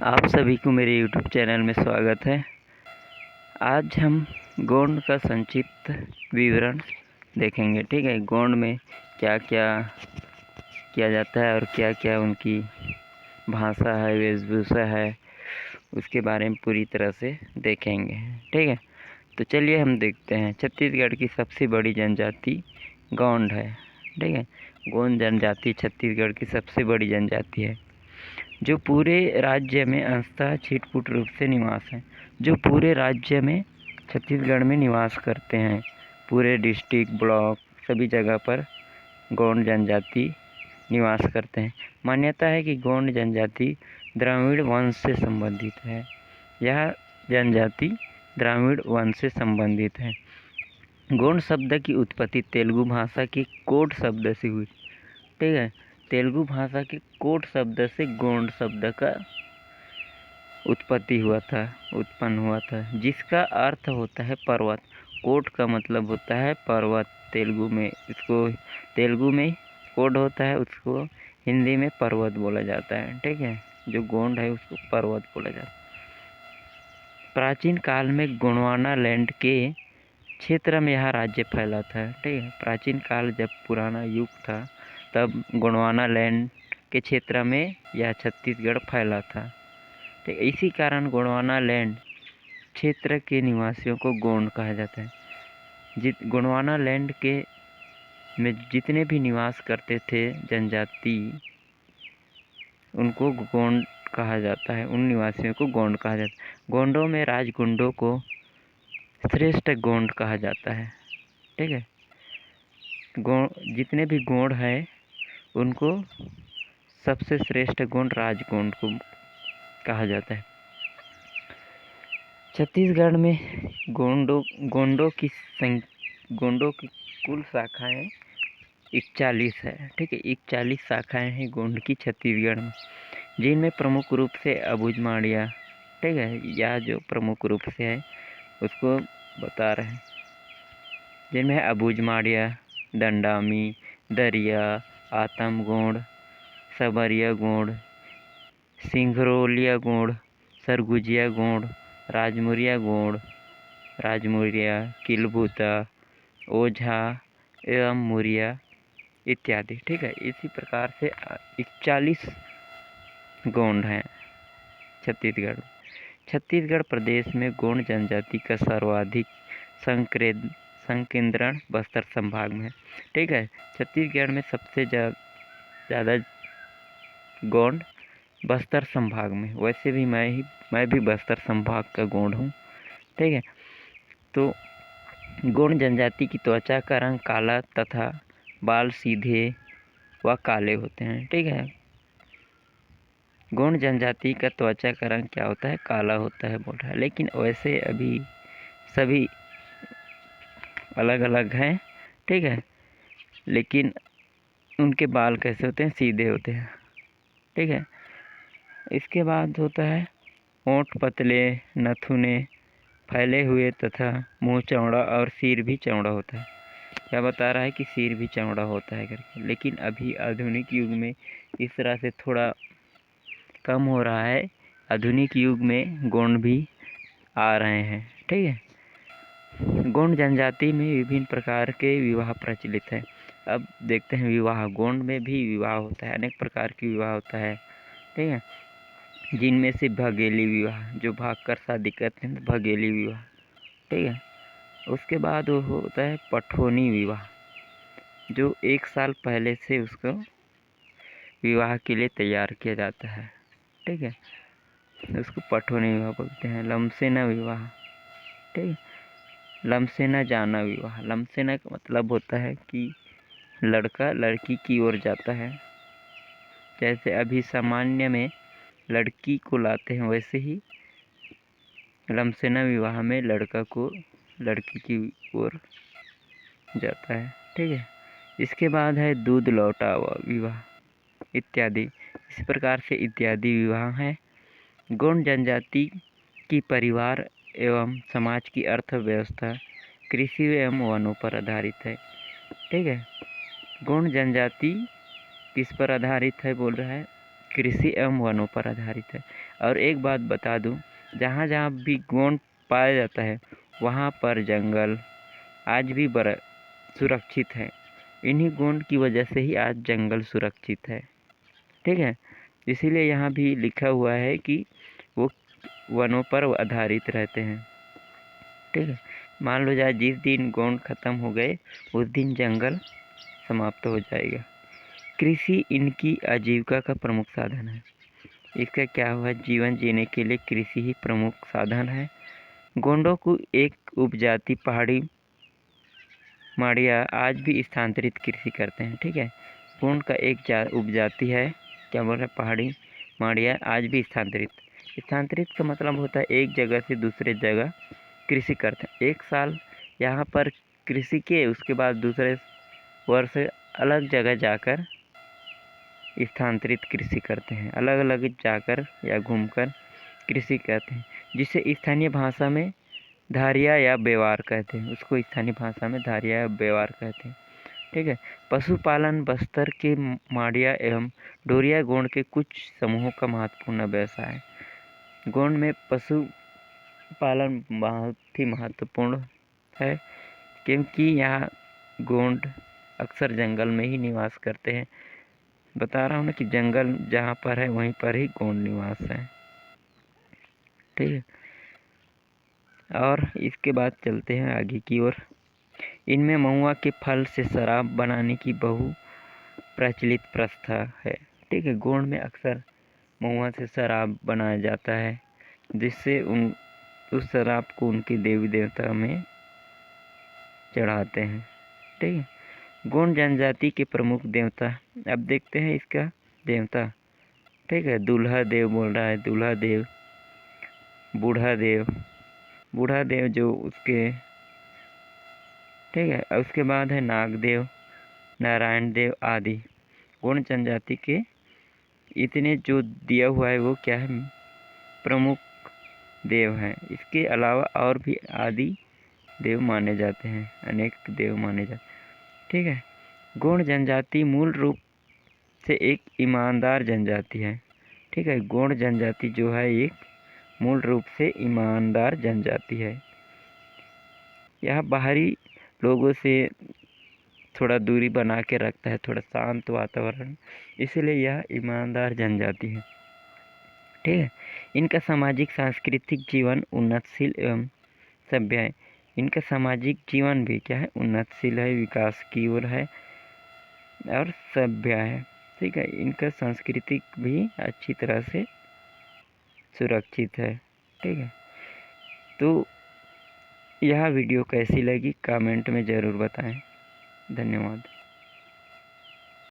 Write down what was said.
आप सभी को मेरे YouTube चैनल में स्वागत है। आज हम गोंड का संक्षिप्त विवरण देखेंगे। ठीक है, गोंड में क्या क्या किया जाता है और क्या क्या उनकी भाषा है, वेशभूषा है, उसके बारे में पूरी तरह से देखेंगे। ठीक है, तो चलिए हम देखते हैं। छत्तीसगढ़ की सबसे बड़ी जनजाति गोंड है। ठीक है, गोंड जनजाति छत्तीसगढ़ की सबसे बड़ी जनजाति है जो पूरे राज्य में अंशतः छिटपुट रूप से निवास है। जो पूरे राज्य में छत्तीसगढ़ में निवास करते हैं, पूरे डिस्ट्रिक्ट, ब्लॉक, सभी जगह पर गोंड जनजाति निवास करते हैं। मान्यता है कि गोंड जनजाति द्रविड़ वंश से संबंधित है। यह जनजाति द्रविड़ वंश से संबंधित है। गोंड शब्द की उत्पत्ति तेलुगु भाषा के कोड शब्द से हुई। ठीक है, तेलुगु भाषा के कोट शब्द से गोंड शब्द का उत्पन्न हुआ था, जिसका अर्थ होता है पर्वत। कोट का मतलब होता है पर्वत। तेलुगु में कोट होता है, उसको हिंदी में पर्वत बोला जाता है। ठीक है, जो गोंड है उसको पर्वत बोला जाता है। प्राचीन काल में गोंडवाना लैंड के क्षेत्र में यह राज्य फैला था। ठीक है, प्राचीन काल जब पुराना युग था तब गोंडवाना लैंड के क्षेत्र में यह छत्तीसगढ़ फैला था। ठीक, इसी कारण गोंडवाना लैंड क्षेत्र के निवासियों को गोंड कहा जाता है। गोंडवाना लैंड के में जितने भी निवास करते थे जनजाति, उनको गोंड कहा जाता है। उन निवासियों को गोंड कहा जाता है। गोंडों में राजगुंडों को श्रेष्ठ गोंड कहा जाता है। ठीक है, जितने भी गोंड हैं उनको सबसे श्रेष्ठ गोंड राजगोंड को कहा जाता है। छत्तीसगढ़ में गोंडों की कुल शाखाएं 41 है। ठीक है, 41 शाखाएं हैं गोंड की छत्तीसगढ़ में, जिनमें प्रमुख रूप से अबूझमाड़िया, ठीक है, यह जो प्रमुख रूप से है उसको बता रहे हैं, जिनमें अबूझमाड़िया, दंडामी, दरिया, आतमगोंड, सबरिया गोंड, सिंघरोलिया गोंड, सरगुजिया गोंड, राजमुरिया, किलभूता, ओझा एवं मुरिया इत्यादि। ठीक है, इसी प्रकार से 41 गोंड हैं छत्तीसगढ़। छत्तीसगढ़ प्रदेश में गोंड जनजाति का सर्वाधिक संकेंद्रण बस्तर संभाग में है। ठीक है, छत्तीसगढ़ में सबसे ज़्यादा गोंड बस्तर संभाग में। वैसे भी मैं भी बस्तर संभाग का गोंड हूँ। ठीक है, तो गोंड जनजाति की त्वचा का रंग काला तथा बाल सीधे व काले होते हैं। ठीक है, गोंड जनजाति का त्वचा का रंग क्या होता है? काला होता है बोल रहा है। लेकिन वैसे अभी सभी अलग अलग हैं। ठीक है, लेकिन उनके बाल कैसे होते हैं? सीधे होते हैं। ठीक है, इसके बाद होता है होंठ पतले, नथुने फैले हुए तथा मुंह चौड़ा और सिर भी चौड़ा होता है। क्या बता रहा है कि सिर भी चौड़ा होता है करके। लेकिन अभी आधुनिक युग में इस तरह से थोड़ा कम हो रहा है। आधुनिक युग में गोंड भी आ रहे हैं। ठीक है, गोंड जनजाति में विभिन्न प्रकार के विवाह प्रचलित है। अब देखते हैं विवाह। गोंड में भी विवाह होता है, अनेक प्रकार की विवाह होता है। ठीक है, जिनमें से भगेली विवाह, जो भाग कर शादी करते हैं, भगेली विवाह। ठीक है, उसके बाद वो होता है पठोनी विवाह, जो 1 साल पहले से उसको विवाह के लिए तैयार किया जाता है। ठीक है, उसको पठोनी विवाह बोलते हैं। लमसेना विवाह, ठीक है, लमसेना जाना विवाह। लमसेना का मतलब होता है कि लड़का लड़की की ओर जाता है। जैसे अभी सामान्य में लड़की को लाते हैं, वैसे ही लमसेना विवाह में लड़का को लड़की की ओर जाता है। ठीक है, इसके बाद है दूध लौटा हुआ विवाह इत्यादि। इस प्रकार से इत्यादि विवाह हैं। गोंड जनजाति की परिवार एवं समाज की अर्थव्यवस्था कृषि एवं वनों पर आधारित है। ठीक है, गोंड जनजाति किस पर आधारित है बोल रहा है? कृषि एवं वनों पर आधारित है। और एक बात बता दूं, जहाँ जहाँ भी गोंड पाया जाता है वहाँ पर जंगल आज भी बड़ा सुरक्षित है। इन्हीं गोंड की वजह से ही आज जंगल सुरक्षित है, ठीक है। इसीलिए यहाँ भी लिखा हुआ है कि वो वनों पर आधारित रहते हैं, ठीक है। मान लो जाए जिस दिन गोंड खत्म हो गए उस दिन जंगल समाप्त हो जाएगा। कृषि इनकी आजीविका का प्रमुख साधन है। इसका क्या हुआ, जीवन जीने के लिए कृषि ही प्रमुख साधन है। गोंडों को एक उपजाति पहाड़ी माड़िया आज भी स्थानांतरित कृषि करते हैं, ठीक है। गोंड का एक उपजाति है, क्या बोल रहे हैं, पहाड़ी माड़िया आज भी स्थानांतरित का मतलब होता है एक जगह से दूसरे जगह कृषि करते हैं। एक साल यहाँ पर कृषि किए, उसके बाद दूसरे वर्ष अलग जगह जाकर स्थानांतरित कृषि करते हैं। अलग अलग जाकर या घूमकर कृषि करते हैं, जिसे स्थानीय भाषा में धारिया या बेवार कहते हैं। उसको स्थानीय भाषा में धारिया या बेवार कहते हैं, ठीक है। पशुपालन बस्तर के माड़िया एवं डोरिया गोंड के कुछ समूहों का महत्वपूर्ण व्यवसाय है। गोंड में पशुपालन बहुत ही महत्वपूर्ण है, क्योंकि यहाँ गोंड अक्सर जंगल में ही निवास करते हैं। बता रहा हूँ ना कि जंगल जहाँ पर है वहीं पर ही गोंड निवास है, ठीक है। और इसके बाद चलते हैं आगे की ओर। इनमें महुआ के फल से शराब बनाने की बहु प्रचलित प्रथा है, ठीक है। गोंड में अक्सर महुआ से शराब बनाया जाता है, जिससे उस शराब को उनके देवी देवता में चढ़ाते हैं, ठीक है। गोंड जनजाति के प्रमुख देवता, अब देखते हैं इसका देवता, ठीक है। दूल्हा देव बोल रहा है, दूल्हा देव, बूढ़ा देव जो उसके, ठीक है। उसके बाद है नागदेव, नारायण देव आदि। गोंड जनजाति के इतने जो दिया हुआ है वो क्या है, प्रमुख देव हैं। इसके अलावा और भी आदि देव माने जाते हैं, अनेक देव माने जाते हैं, ठीक है। गोंड जनजाति मूल रूप से एक ईमानदार जनजाति है, ठीक है। गोंड जनजाति जो है एक मूल रूप से ईमानदार जनजाति है। यह बाहरी लोगों से थोड़ा दूरी बना के रखता है, थोड़ा शांत वातावरण, इसीलिए यह ईमानदार जनजाति है, ठीक है। इनका सामाजिक सांस्कृतिक जीवन उन्नतशील एवं सभ्य है। इनका सामाजिक जीवन भी क्या है, उन्नतशील है, विकास की ओर है और सभ्य है, ठीक है। इनका सांस्कृतिक भी अच्छी तरह से सुरक्षित है, ठीक है। तो यह वीडियो कैसी लगी कमेंट में ज़रूर बताएं। धन्यवाद।